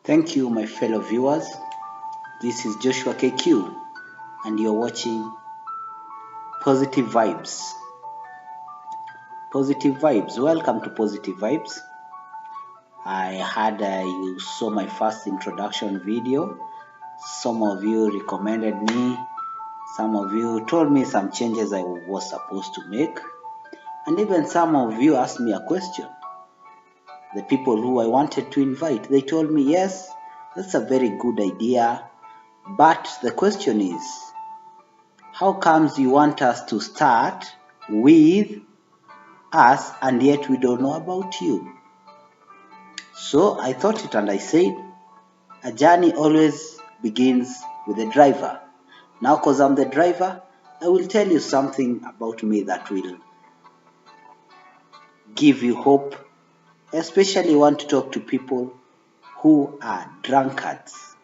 Thank you, my fellow viewers. This is Joshua KQ, and you're watching Positive Vibes. Positive Vibes. Welcome to Positive Vibes. I had you saw my first introduction video. Some of you recommended me. Some of you told me some changes I was supposed to make. And even some of you asked me a question. The people who I wanted to invite, they told me, yes, that's a very good idea. But the question is, how comes you want us to start with us and yet we don't know about you? So I thought it and I said, a journey always begins with the driver. Now, because I'm the driver, I will tell you something about me that will give you hope. I especially want to talk to people who are drunkards.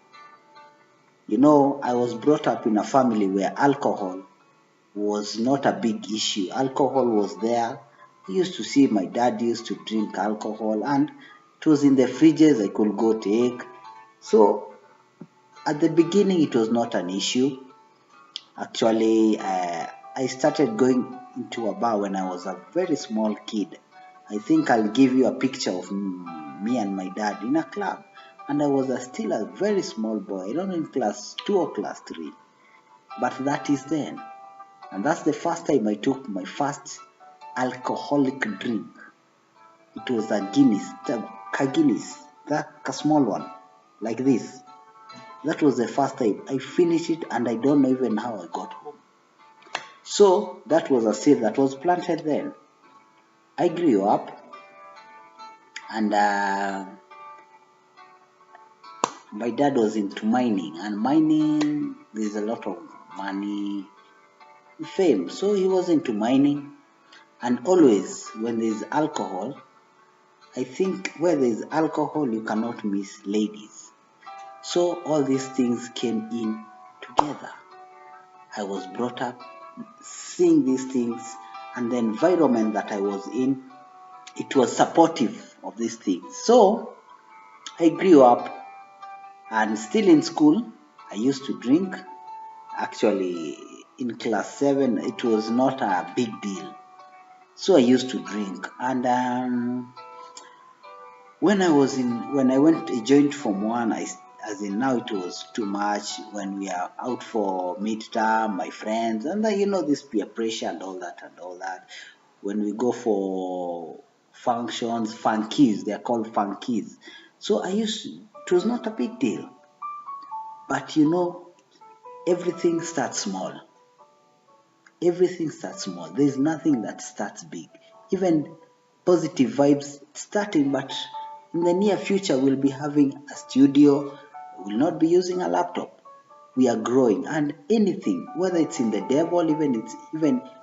You know, I was brought up in a family where alcohol was not a big issue. Alcohol was there. I used to see my dad used to drink alcohol and it was in the fridges I could go take. So at the beginning it was not an issue. Actually, I started going into a bar when I was a very small kid. I think I'll give you a picture of me and my dad in a club. And I was still a very small boy. I don't know, in class 2 or class 3. But that is then. And that's the first time I took my first alcoholic drink. It was a Guinness, a small one, like this. That was the first time I finished it, and I don't know even how I got home. So that was a seed that was planted then. I grew up, and my dad was into mining, and mining, there's a lot of money, fame. So he was into mining, and always when there's alcohol, I think where there's alcohol, you cannot miss ladies. So all these things came in together. I was brought up seeing these things, and the environment that I was in, it was supportive of these things. So I grew up, and still in school, I used to drink. Actually, in class 7, it was not a big deal. So I used to drink, and when I joined Form 1, as in now it was too much. When we are out for midterm, my friends, and this peer pressure and all that. When we go for functions, funkies, they're called funkies. So it was not a big deal. But everything starts small. Everything starts small. There's nothing that starts big. Even positive vibes starting, but in the near future we'll be having a studio. We'll not be using a laptop. We are growing, and anything, whether it's in the devil, even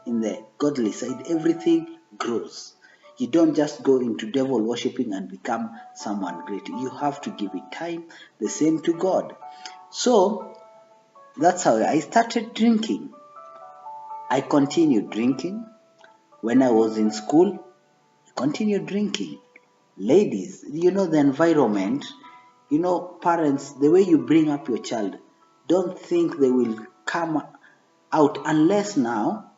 in the godly side, everything grows. You don't just go into devil worshipping and become someone great. You have to give it time. The same to God. So that's how I started drinking. I continued drinking. When I was in school, I continued drinking. Ladies, the environment, parents, the way you bring up your child, don't think they will come out unless now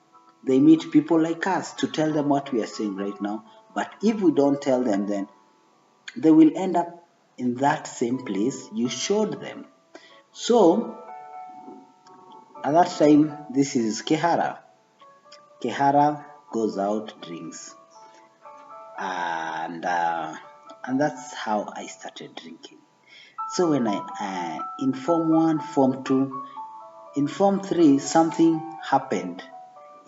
they meet people like us to tell them what we are saying right now. But if we don't tell them, then they will end up in that same place you showed them. So at that time, this is Kehara. Kehara goes out, drinks, and that's how I started drinking. So when I in Form 1, Form 2, in Form 3, something happened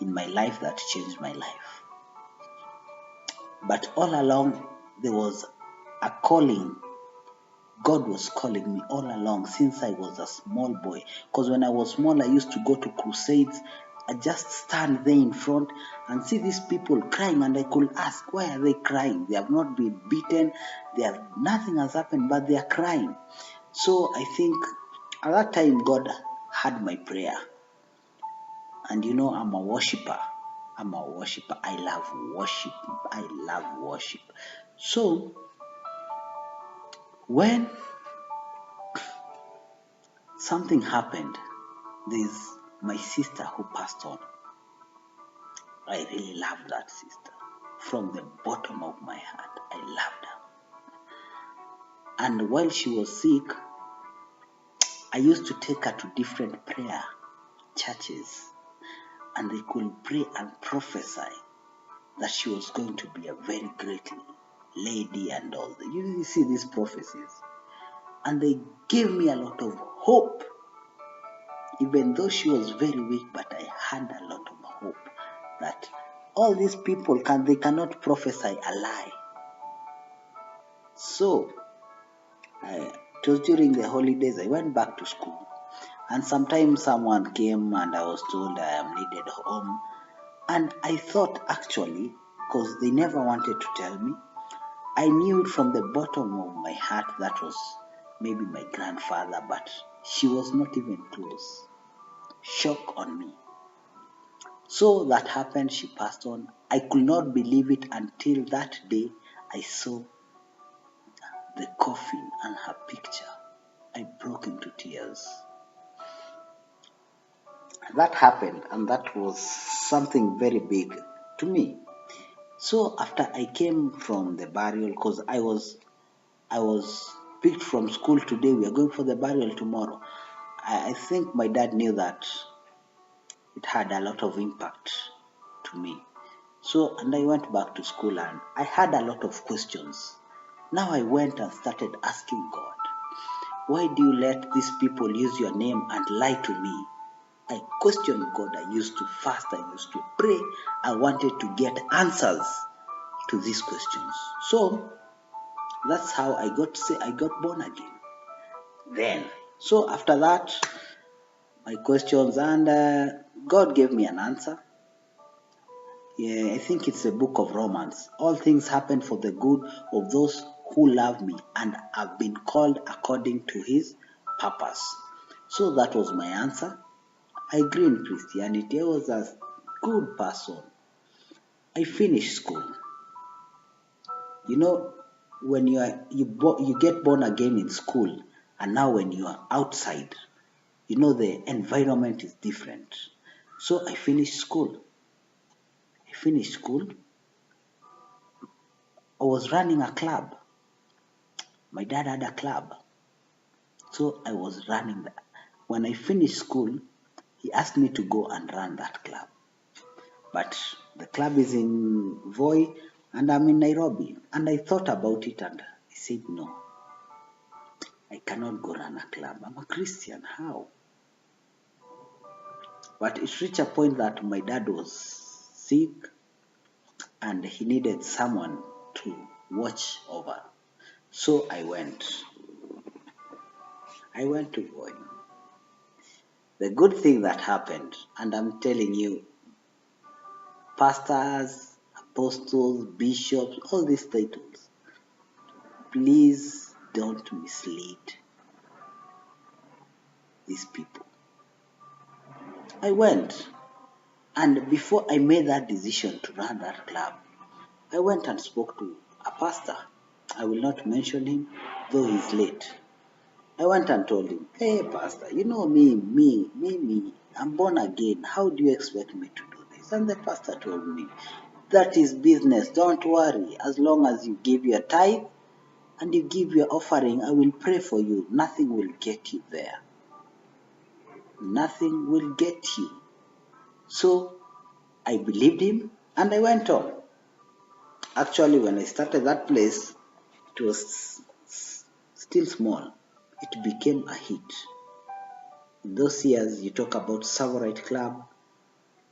in my life that changed my life. But all along, there was a calling. God was calling me all along since I was a small boy. Because when I was small, I used to go to crusades. I just stand there in front and see these people crying, and I could ask, why are they crying? They have not been beaten. Nothing has happened, but they are crying. So I think at that time, God had my prayer. And I'm a worshiper. I love worship. So when something happened. There's my sister who passed on. I really loved that sister. From the bottom of my heart, I loved her. And while she was sick, I used to take her to different prayer churches, and they could pray and prophesy that she was going to be a very great lady and all that. You see these prophecies. And they gave me a lot of hope. Even though she was very weak, but I had a lot of hope that all these people they cannot prophesy a lie. So it was during the holidays. I went back to school, and sometimes someone came and I was told I am needed home. And I thought, actually, because they never wanted to tell me, I knew from the bottom of my heart that was maybe my grandfather, but she was not even close. Shock on me. So that happened, she passed on. I could not believe it until that day I saw the coffin and her picture. I broke into tears. That happened, and that was something very big to me. So after I came from the burial, because I was picked from school today, we are going for the burial tomorrow. I think my dad knew that it had a lot of impact to me. So, and I went back to school and I had a lot of questions. Now I went and started asking God, why do you let these people use your name and lie to me? I questioned God. I used to fast. I used to pray. I wanted to get answers to these questions. So that's how I got born again. Then, so after that, my questions, and God gave me an answer. Yeah, I think it's the book of Romans. All things happen for the good of those who love me and have been called according to his purpose. So that was my answer. I grew in Christianity. I was a good person. I finished school. You know, when you get born again in school, and now when you are outside, you know the environment is different. So I finished school. I was running a club. My dad had a club. So I was running that. When I finished school, he asked me to go and run that club. But the club is in Voi and I'm in Nairobi. And I thought about it and I said, no, I cannot go run a club. I'm a Christian. How? But it reached a point that my dad was sick and he needed someone to watch over. So I went. To Voi. The good thing that happened, and I'm telling you, pastors, apostles, bishops, all these titles, please don't mislead these people. I went, and before I made that decision to run that club, I went and spoke to a pastor. I will not mention him, though he's late. I went and told him, hey, pastor, you know me, I'm born again. How do you expect me to do this? And the pastor told me, that is business. Don't worry. As long as you give your tithe and you give your offering, I will pray for you. Nothing will get you there. Nothing will get you. So I believed him and I went on. Actually, when I started that place, it was still small. It became a hit. In those years, you talk about Savorite Club.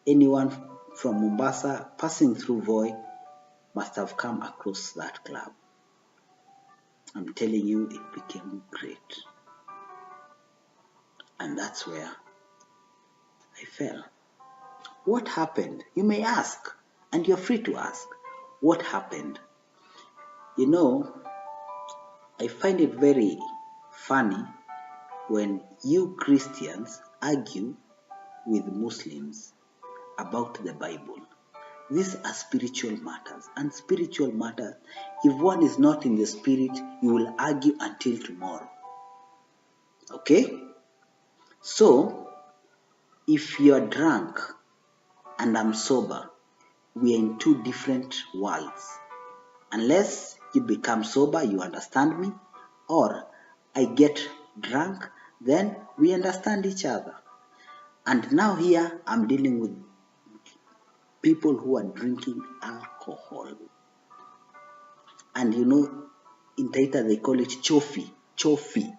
Anyone from Mombasa passing through Voi must have come across that club. I'm telling you, it became great. And that's where I fell. What happened? You may ask, and you're free to ask. What happened? You know, I find it very funny when you Christians argue with Muslims about the Bible. These are spiritual matters, and spiritual matters, if one is not in the spirit, you will argue until tomorrow. Okay? So, if you're drunk and I'm sober, we are in two different worlds. Unless you become sober, you understand me, or I get drunk, then we understand each other. And now here I'm dealing with people who are drinking alcohol. And in Taita they call it chofi.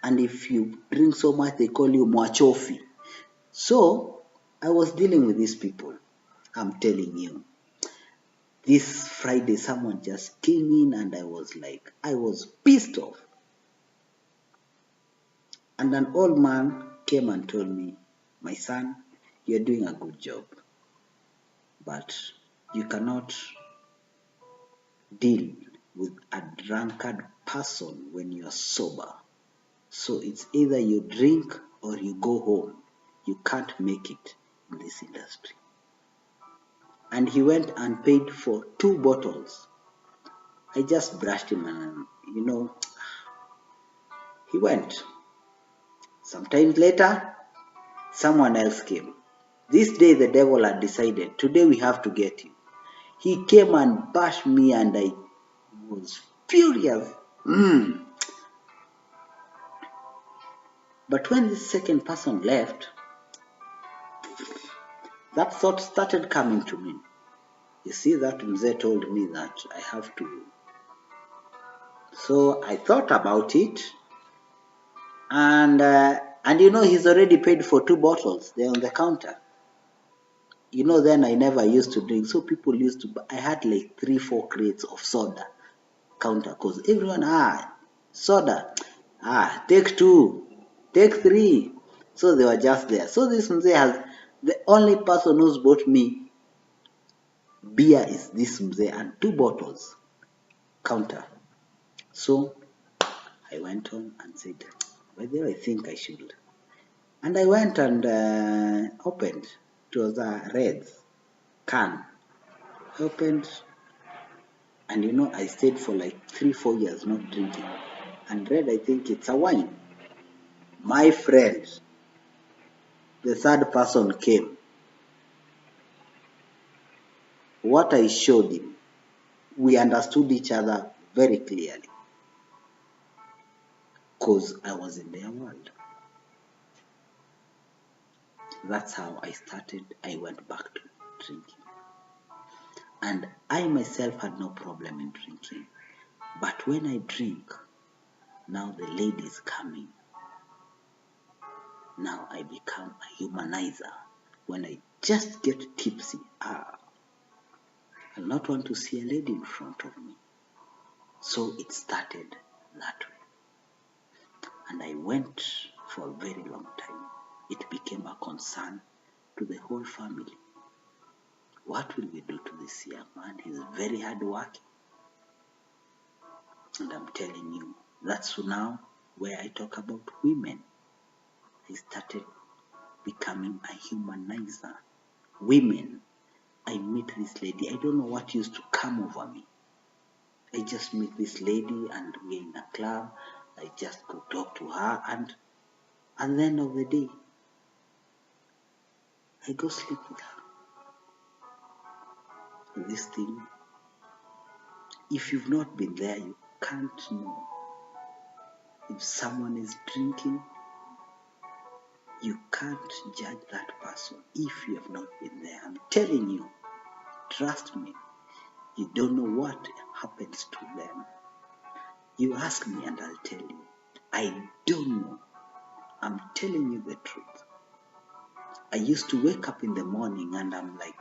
And if you drink so much, they call you mwachofi. So I was dealing with these people. I'm telling you. This Friday, someone just came in and I was pissed off. And an old man came and told me, my son, you're doing a good job, but you cannot deal with a drunkard person when you're sober. So it's either you drink or you go home. You can't make it in this industry. And he went and paid for 2 bottles. I just brushed him and, he went. Sometimes later, someone else came. This day the devil had decided, today we have to get you. He came and bashed me and I was furious. But when the second person left, that thought started coming to me. You see, that Mzee told me that I have to. So I thought about it, and he's already paid for 2 bottles. They're on the counter. Then I never used to drink, so people used to. I had like 3-4 crates of soda counter, cause everyone soda, take 2, take 3. So they were just there. So this Mzee has the only person who's bought me beer is this Mzee and 2 bottles counter. So I went on and said, by the way, I think I should. And I went and opened. It was a red can. I opened, and I stayed for like 3-4 years not drinking. And red, I think it's a wine. My friend, the third person came. What I showed him, we understood each other very clearly. Because I was in their world. That's how I started. I went back to drinking. And I myself had no problem in drinking. But when I drink, now the lady is coming. Now I become a humanizer. When I just get tipsy, I'll not want to see a lady in front of me. So it started that way. And I went for a very long time. It became a concern to the whole family. What will we do to this young man? He's very hard working. And I'm telling you, that's now where I talk about women. I started becoming a humanizer. Women, I meet this lady. I don't know what used to come over me. I just meet this lady and we're in a club. I just go talk to her, and at the end of the day, I go sleep with her. And this thing, if you've not been there, you can't know. If someone is drinking, you can't judge that person if you have not been there. I'm telling you, trust me, you don't know what happens to them. You ask me and I'll tell you. I don't know. I'm telling you the truth. I used to wake up in the morning and I'm like,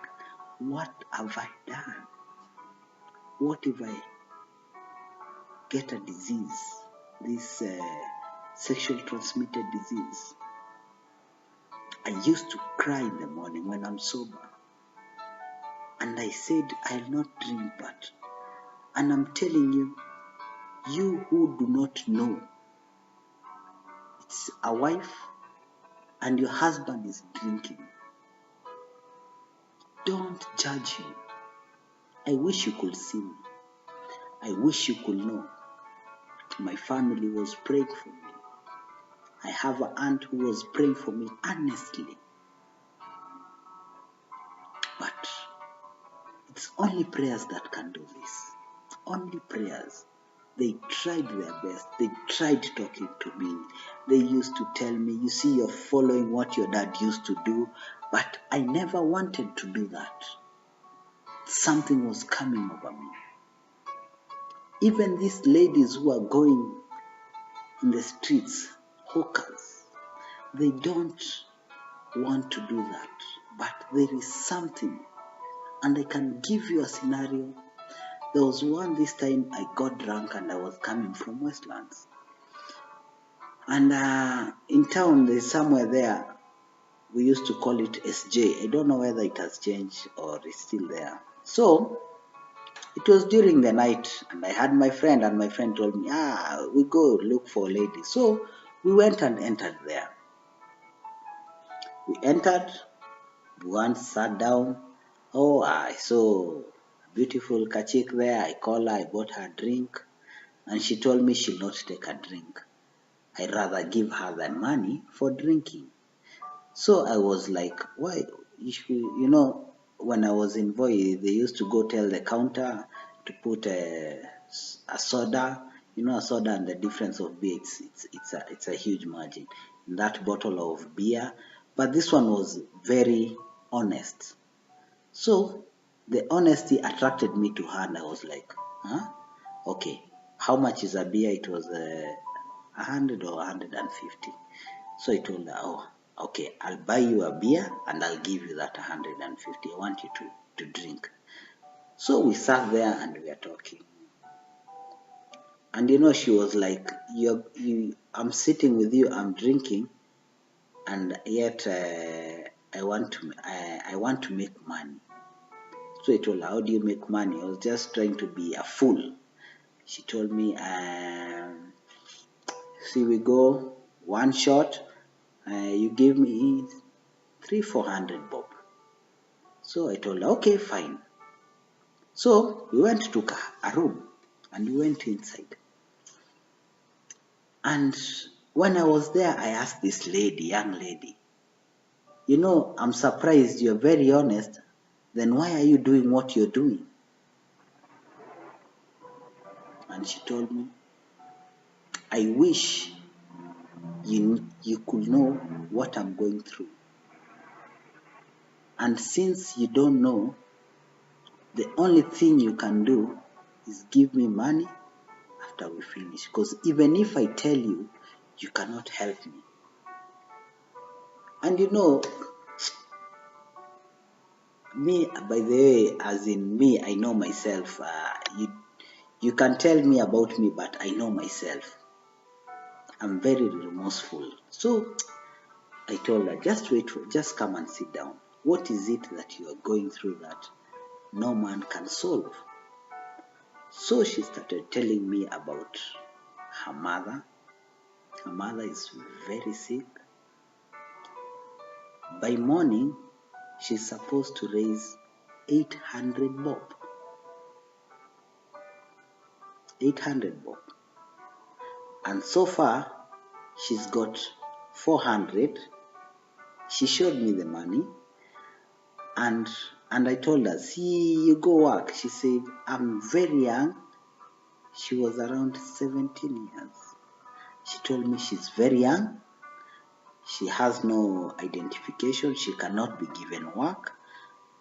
what have I done? What if I get a disease, this sexual transmitted disease? I used to cry in the morning when I'm sober. And I said, I'll not drink, and I'm telling you, you who do not know, it's a wife and your husband is drinking. Don't judge him. I wish you could see me. I wish you could know. My family was praying for me. I have an aunt who was praying for me earnestly. But it's only prayers that can do this. Only prayers. They tried their best. They tried talking to me. They used to tell me, you see, you're following what your dad used to do. But I never wanted to do that. Something was coming over me. Even these ladies who are going in the streets, hawkers, they don't want to do that. But there is something. And I can give you a scenario. There was one this time I got drunk and I was coming from Westlands. And in town, there's somewhere there, we used to call it SJ. I don't know whether it has changed or it's still there. So, it was during the night and I had my friend and my friend told me, we go look for a lady. So, we went and entered there. We entered, once sat down. Oh, I saw a beautiful kachik there. I called her, I bought her a drink. And she told me she'll not take a drink. I'd rather give her the money for drinking. So I was like, why? You know, when I was in Voi, they used to go tell the counter to put a soda. You know, a soda and the difference of beer, it's a huge margin. In that bottle of beer. But this one was very honest. So the honesty attracted me to her and I was like, okay, how much is a beer? It was 100 or 150. So I told her, oh, okay, I'll buy you a beer and I'll give you that 150. I want you to drink. So we sat there and we were talking. And you know, she was like, I'm sitting with you, I'm drinking, and yet I want to make money. So I told her, how do you make money? I was just trying to be a fool. She told me, see, we go one shot, you give me 300-400 bob. So I told her, okay, fine. So we went to a room and we went inside. And when I was there, I asked this young lady, you know, I'm surprised you're very honest. Then why are you doing what you're doing? And she told me, I wish you could know what I'm going through. And since you don't know, the only thing you can do is give me money after we finish. Because even if I tell you, you cannot help me. And you know, me, by the way, as in me, I know myself. You can tell me about me, but I know myself. I'm very remorseful. So I told her, just come and sit down. What is it that you are going through that no man can solve? So she started telling me about her mother. Her mother is very sick. By morning, she's supposed to raise 800 bob. 800 bob. And so far, she's got 400. She showed me the money. And I told her, see, you go work. She said, I'm very young. She was around 17 years. She told me she's very young. She has no identification. She cannot be given work.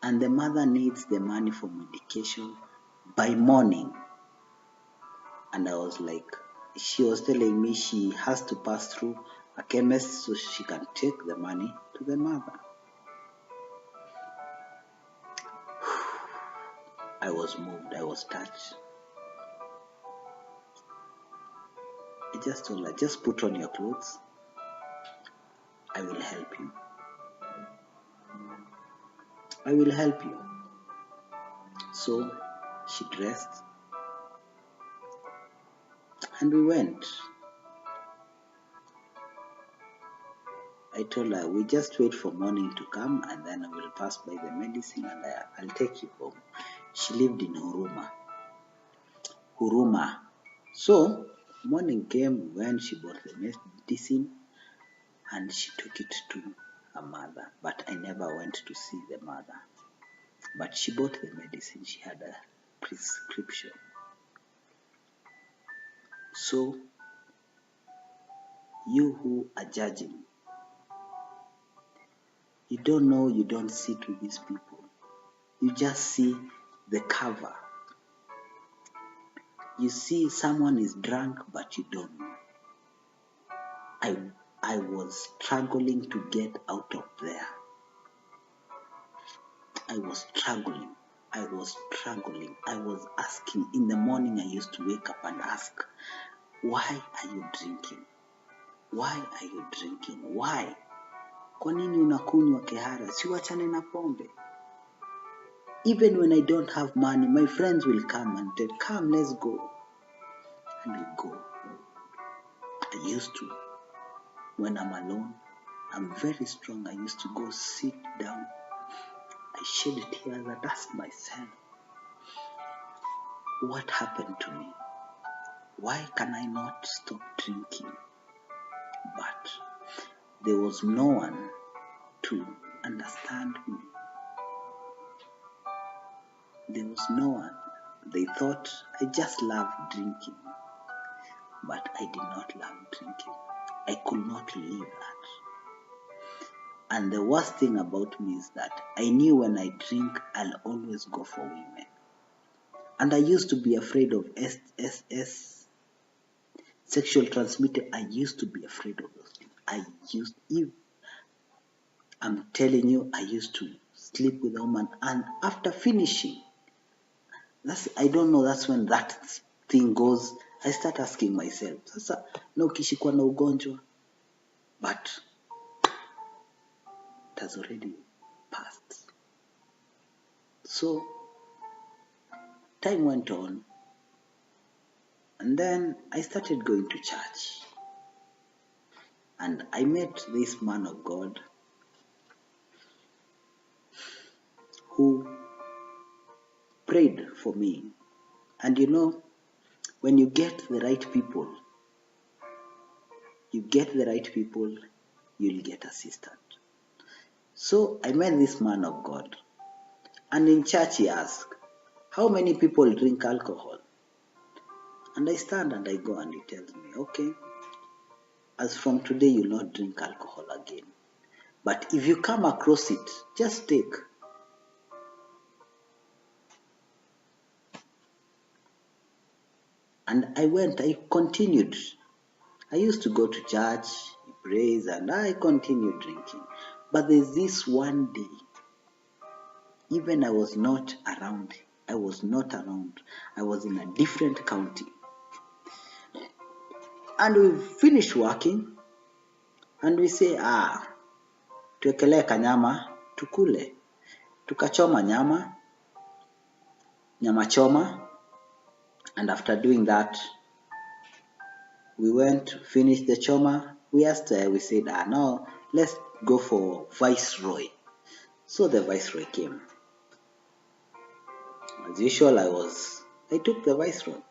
And the mother needs the money for medication by morning. And I was like, she was telling me she has to pass through a chemist so she can take the money to the mother. I was moved. I was touched. I just told her, just put on your clothes. I will help you. I will help you. So she dressed and we went. I told her, we just wait for morning to come and then I will pass by the medicine and I'll take you home. She lived in Huruma. So morning came when she bought the medicine and she took it to her mother, but I never went to see the mother. But she bought the medicine. She had a prescription. So, you who are judging, you don't know, you don't sit with these people. You just see the cover. You see someone is drunk, but you don't know. I was struggling to get out of there. I was struggling. I was asking. In the morning, I used to wake up and ask, why are you drinking? Why are you drinking? Why? Kwa nini unakunywa kehara? Si wachane na pombe. Even when I don't have money, my friends will come and tell, come, let's go. And we go. I used to. When I'm alone, I'm very strong. I used to go sit down. I shed tears and ask myself, what happened to me? Why can I not stop drinking? But there was no one to understand me. There was no one. They thought I just loved drinking. But I did not love drinking. I could not leave that. And the worst thing about me is that I knew when I drink, I'll always go for women. And I used to be afraid of SSS, sexual transmitted. I used to be afraid of those things. I'm telling you, I used to sleep with a woman. And after finishing, I don't know, that's when that thing goes. I start asking myself, sasa na ukishikwa na ugonjwa, but it has already passed. So time went on, and then I started going to church, and I met this man of God who prayed for me. And you know, when you get the right people, you'll get assistance. So I met this man of God, and in church he asked, how many people drink alcohol? And I stand and I go, and he tells me, okay, as from today you'll not drink alcohol again. But if you come across it, just take. And I continued. I used to go to church, praise, and I continued drinking. But there's this one day, even I was not around. I was in a different county. And we finished working, and we say, tuekele kanyama, tukule. Tukachoma nyama choma. And after doing that, we went to finish the choma. We said, no, let's go for Viceroy. So the Viceroy came. As usual, I took the Viceroy.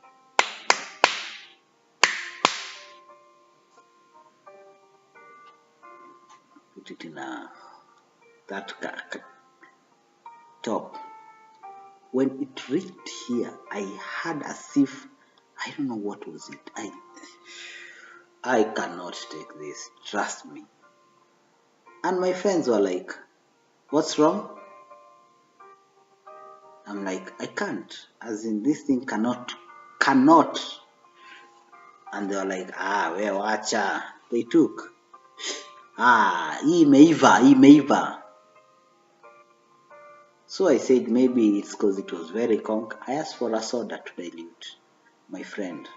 Put it in that top. When it reached here, I had as if, I don't know what was it. I cannot take this, trust me. And my friends were like, what's wrong? I'm like, I can't. As in, this thing cannot. And they were like, we wacha. They took. Hii imeiva. So I said, maybe it's because it was very conk. I asked for a soda to dilute. My friend.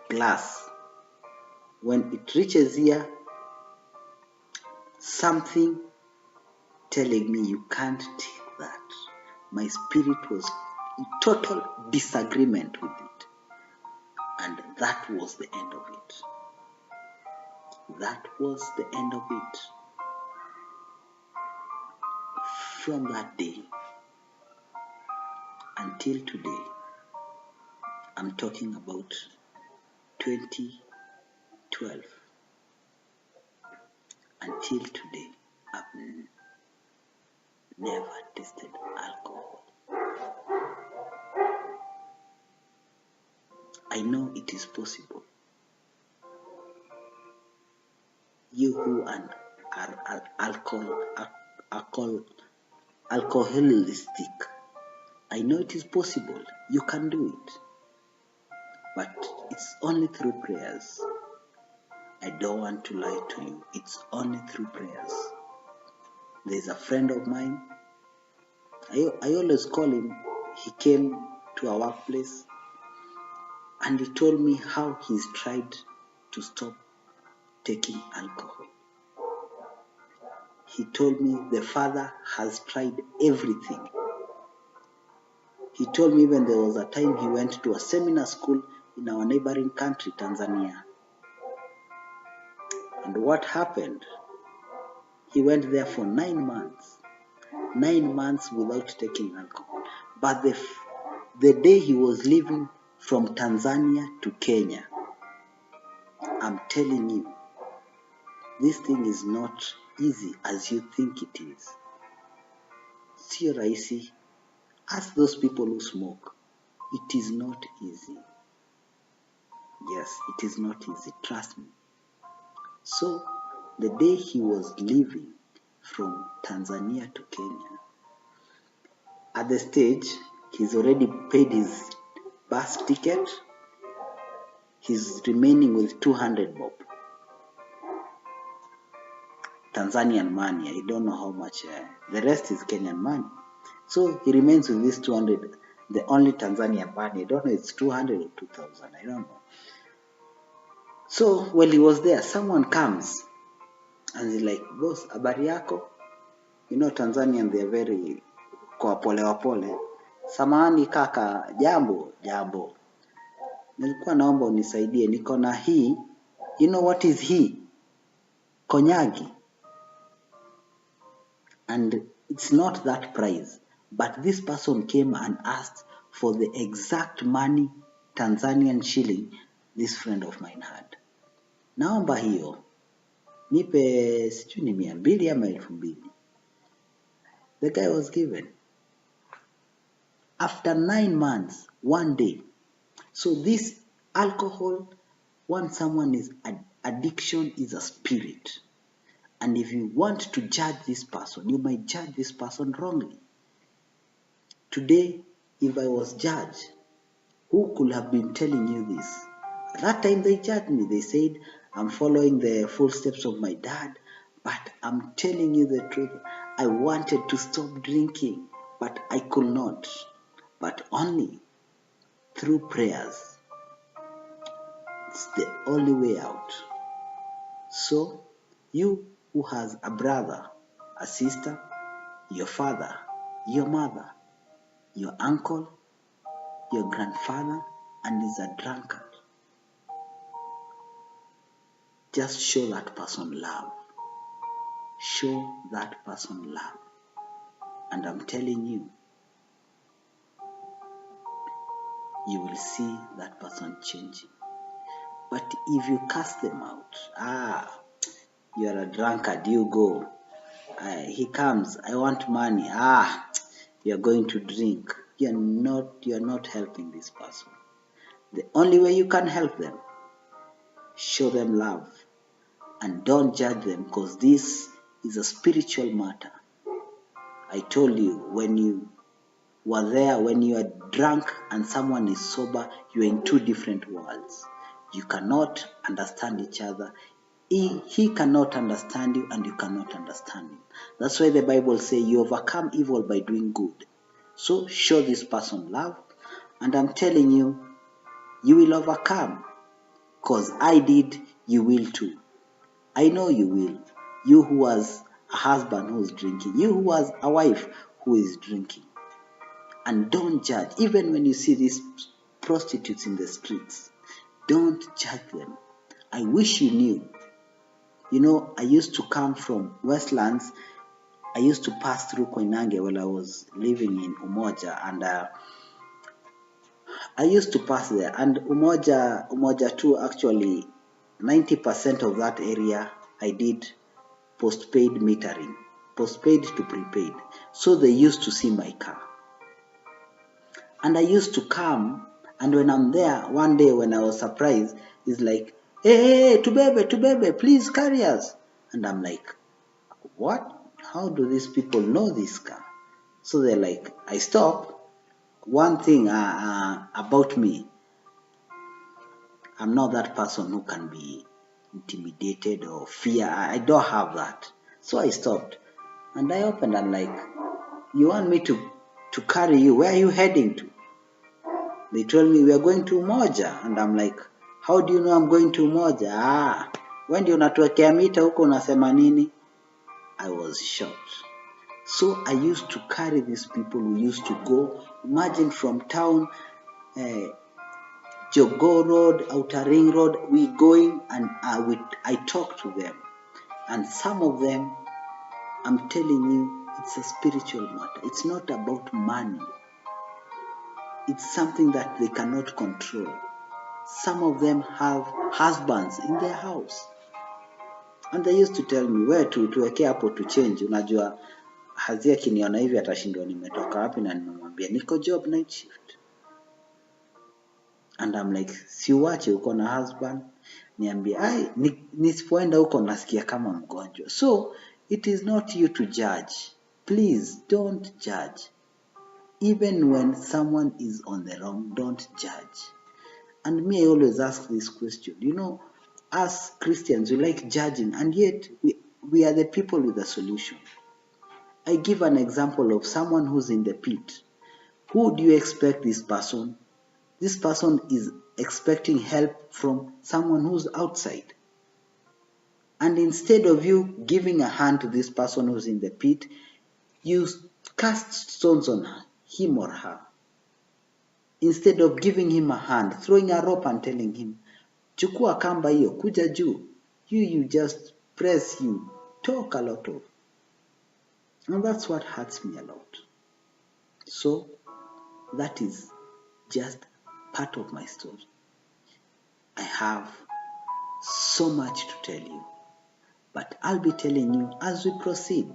Glass. When it reaches here, something telling me you can't take that. My spirit was in total disagreement with it. And that was the end of it. That was the end of it. From that day until today, I'm talking about 2020. 12. Until today, I've never tasted alcohol. I know it is possible. You who are alcoholistic, I know it is possible. You can do it. But it's only through prayers. I don't want to lie to you. It's only through prayers. There's a friend of mine. I always call him. He came to our workplace and he told me how he's tried to stop taking alcohol. He told me the father has tried everything. He told me when there was a time he went to a seminar school in our neighboring country, Tanzania. And what happened? He went there for 9 months. 9 months without taking alcohol. But the day he was leaving from Tanzania to Kenya, I'm telling you, this thing is not easy as you think it is. Sio rahisi. Ask those people who smoke. It is not easy. Yes, it is not easy. Trust me. So, the day he was leaving from Tanzania to Kenya, at the stage, he's already paid his bus ticket. He's remaining with 200 bob. Tanzanian money. I don't know how much. The rest is Kenyan money. So he remains with this 200. The only Tanzanian money. I don't know. It's 200 or 2,000. I don't know. So while he was there, someone comes and he's like, boss, habari yako? You know, Tanzanian, they're very kwa pole wapole. Samahani kaka, jambo. Nilikuwa naomba unisaidie. Niko na hii. You know what is hii? Konyagi. And it's not that price. But this person came and asked for the exact money, Tanzanian shilling, this friend of mine had. Naomba hiyo. Nipe sijui ni 200 ama 2,000. The guy was given. After 9 months, one day. So this alcohol, once someone is addiction is a spirit. And if you want to judge this person, you might judge this person wrongly. Today, if I was judged, who could have been telling you this? At that time they judged me. They said, I'm following the footsteps of my dad, but I'm telling you the truth. I wanted to stop drinking, but I could not. But only through prayers. It's the only way out. So, you who has a brother, a sister, your father, your mother, your uncle, your grandfather, and is a drunkard, just show that person love. Show that person love. And I'm telling you, you will see that person changing. But if you cast them out, you are a drunkard, you go. He comes, I want money. You're going to drink. You're not helping this person. The only way you can help them, show them love. And don't judge them, because this is a spiritual matter. I told you, when you were there, when you are drunk and someone is sober, you are in two different worlds. You cannot understand each other. He cannot understand you and you cannot understand him. That's why the Bible says you overcome evil by doing good. So show this person love. And I'm telling you, you will overcome. Because I did, you will too. I know you will. You who was a husband who is drinking. You who was a wife who is drinking. And don't judge. Even when you see these prostitutes in the streets, don't judge them. I wish you knew. You know, I used to come from Westlands. I used to pass through Koinange while I was living in Umoja. And I used to pass there. And Umoja too, actually, 90% of that area I did postpaid metering, postpaid to prepaid. So they used to see my car. And I used to come, and when I'm there, one day when I was surprised, it's like, hey, Tubebe, please carry us. And I'm like, what? How do these people know this car? So they're like, I stop. One thing about me, I'm not that person who can be intimidated or fear. I don't have that. So I stopped. And I opened and like, you want me to carry you? Where are you heading to? They told me we are going to Umoja. And I'm like, how do you know I'm going to Umoja? When ndio unatuwekea mita huko unasema nini? I was shocked. So I used to carry these people who used to go. Imagine from town, Jogoo Road, Outer Ring Road, we going and I talk to them. And some of them, I'm telling you, it's a spiritual matter. It's not about money. It's something that they cannot control. Some of them have husbands in their house. And they used to tell me, where tuweke hapo to change. Unajua, Hazia kiniona hivi atashindwa nimetoka wapi na nimemwambia niko job night shift. And I'm like, siuache uko na husband. Niambie, nisipoenda huko nasikia kama mgonjwa. So, it is not you to judge. Please, don't judge. Even when someone is on the wrong, don't judge. And me, I always ask this question. You know, us Christians, we like judging, and yet we are the people with the solution. I give an example of someone who's in the pit. Who do you expect this person? This person is expecting help from someone who's outside. And instead of you giving a hand to this person who's in the pit, you cast stones on him or her. Instead of giving him a hand, throwing a rope and telling him, chukua kamba hiyo, kuja juu. You just press, you talk a lot of. And that's what hurts me a lot. So, that is just part of my story. I have so much to tell you, but I'll be telling you as we proceed.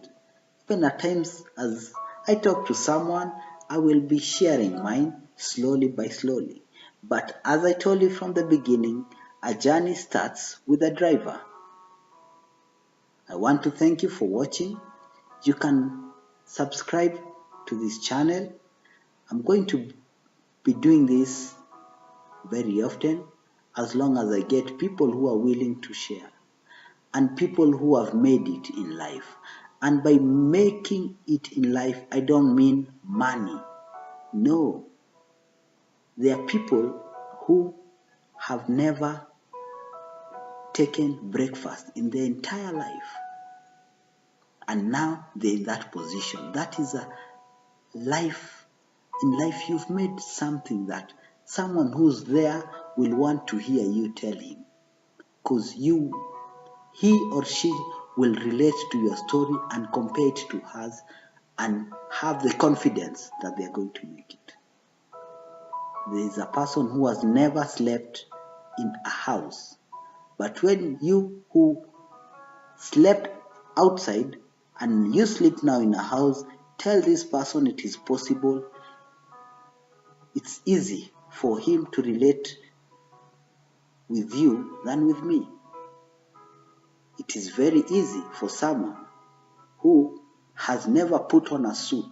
Even at times as I talk to someone, I will be sharing mine slowly by slowly. But as I told you from the beginning, a journey starts with a driver. I want to thank you for watching. You can subscribe to this channel. I'm going to be doing this very often as long as I get people who are willing to share and people who have made it in life. And by making it in life, I don't mean money. No. There are people who have never taken breakfast in their entire life. And now they're in that position. That is a life. In life, you've made something that someone who's there will want to hear you tell him. Because he or she will relate to your story and compare it to hers and have the confidence that they're going to make it. There is a person who has never slept in a house. But when you who slept outside and you sleep now in a house, tell this person it is possible, it's easy for him to relate with you than with me. It is very easy for someone who has never put on a suit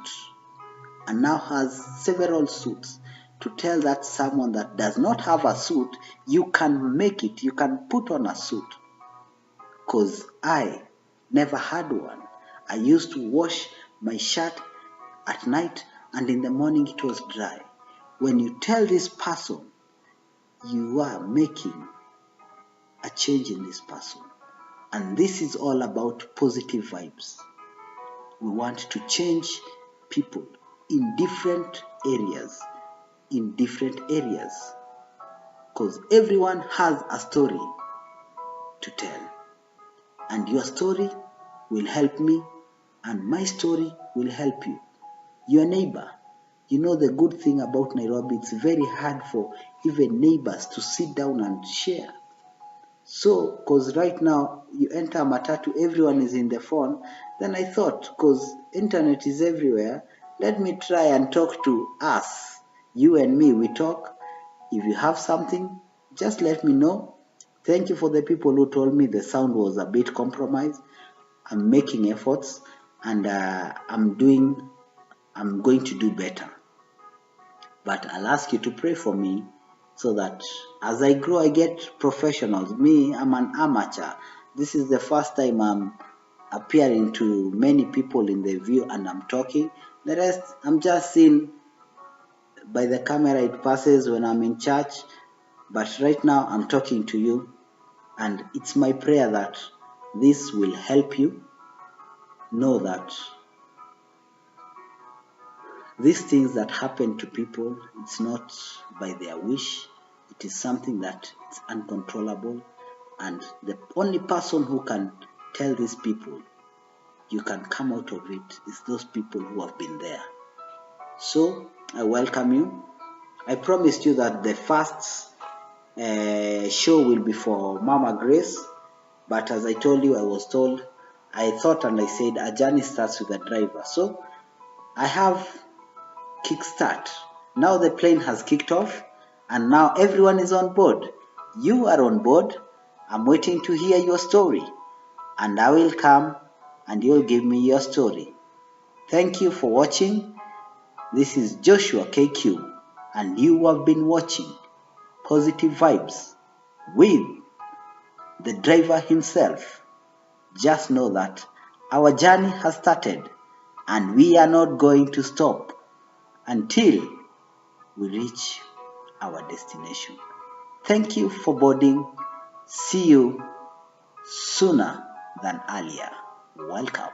and now has several suits to tell that someone that does not have a suit, you can make it, you can put on a suit. Because I never had one. I used to wash my shirt at night and in the morning it was dry. When you tell this person, you are making a change in this person. And this is all about positive vibes. We want to change people in different areas. Because everyone has a story to tell. And your story will help me and my story will help you. Your neighbor. You know the good thing about Nairobi, it's very hard for even neighbors to sit down and share. So, because right now you enter matatu, everyone is in the phone. Then I thought, because internet is everywhere, let me try and talk to us. You and me, we talk. If you have something, just let me know. Thank you for the people who told me the sound was a bit compromised. I'm making efforts, and I'm going to do better. But I'll ask you to pray for me so that as I grow, I get professionals. Me, I'm an amateur. This is the first time I'm appearing to many people in the view and I'm talking. The rest, I'm just seen by the camera, it passes when I'm in church. But right now, I'm talking to you, and it's my prayer that this will help you know that these things that happen to people, it's not by their wish. It is something that is uncontrollable. And the only person who can tell these people you can come out of it is those people who have been there. So I welcome you. I promised you that the first show will be for Mama Grace. But as I told you, I thought and I said a journey starts with a driver. So I have kickstart. Now the plane has kicked off and now everyone is on board. You are on board. I'm waiting to hear your story and I will come and you'll give me your story. Thank you for watching. This is Joshua KQ and you have been watching Positive Vibes with the driver himself. Just know that our journey has started and we are not going to stop until we reach our destination. Thank you for boarding. See you sooner than earlier. Welcome.